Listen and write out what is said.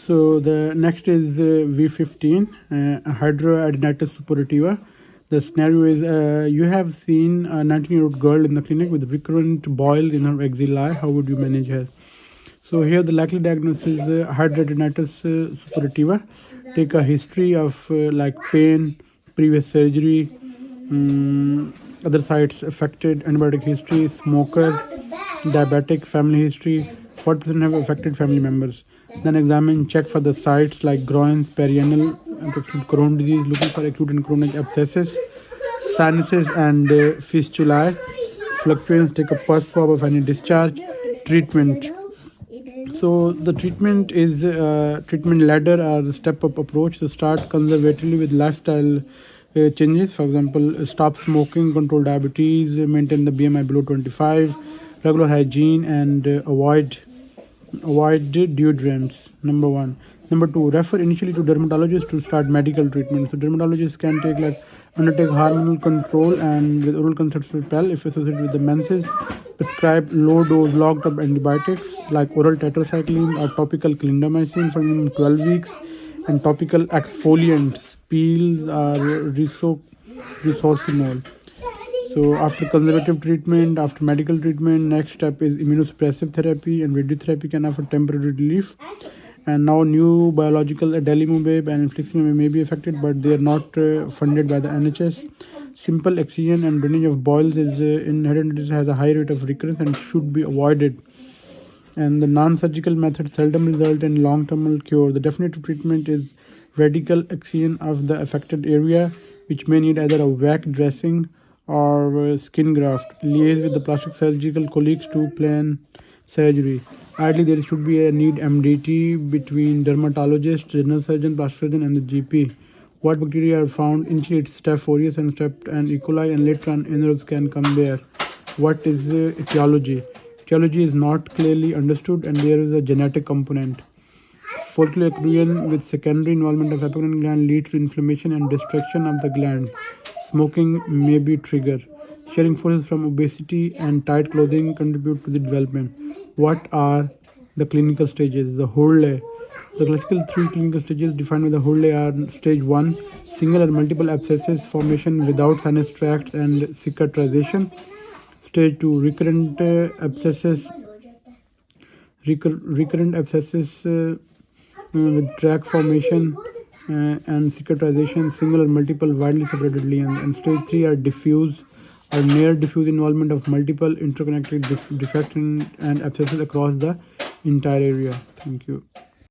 So the next is V15, Hydradenitis Suppurativa. The scenario is you have seen a 19-year-old girl in the clinic with recurrent boils in her axilla. How would you manage her? So here the likely diagnosis is Hydradenitis Suppurativa. Take a history of like pain, previous surgery, other sites affected, antibiotic history, smoker, diabetic, family history. 40% have affected family members. Then examine, check for the sites like groins, perianal, Crohn's disease, looking for acute and chronic abscesses, sinuses and fistulae. Fluctuations, take a pulse swab of any discharge. Treatment. So the treatment is treatment ladder or the step-up approach. So start conservatively with lifestyle changes. For example, stop smoking, control diabetes, maintain the BMI below 25, regular hygiene, and avoid deodorants. Number 1. Number 2, refer initially to dermatologist to start medical treatment. So dermatologists can undertake hormonal control and with oral contraceptive if associated with the menses. Prescribe low-dose long-term antibiotics like oral tetracycline or topical clindamycin for 12 weeks, and topical exfoliants, peels or resorcinol. So after conservative treatment, after medical treatment, next step is immunosuppressive therapy, and radiotherapy can offer temporary relief. And now new biological adalimumab and infliximab may be affected, but they are not funded by the NHS. Simple excision and drainage of boils is in hydradenitis has a high rate of recurrence and should be avoided. And the non-surgical method seldom result in long-term cure. The definitive treatment is radical excision of the affected area, which may need either a VAC dressing or skin graft. Liaise with the plastic surgical colleagues to plan surgery. Ideally, there should be a need MDT between dermatologist, general surgeon, plastic surgeon, and the GP. What bacteria are found? Initially, it's Staph aureus and E. coli, and later on, anaerobes can come there. What is etiology? Etiology is not clearly understood, and there is a genetic component. Follicular occlusion with secondary involvement of apocrine gland leads to inflammation and destruction of the gland. Smoking may be trigger. Sharing forces from obesity and tight clothing contribute to the development. What are the clinical stages? The Hurley. The classical 3 clinical stages defined by the Hurley are: stage 1, single or multiple abscesses formation without sinus tracts and cicatrization. Stage 2, recurrent abscesses with tract formation and cicatrization, single or multiple widely separated lesions. And stage 3 are diffuse or near diffuse involvement of multiple interconnected defects and abscesses across the entire area. Thank you.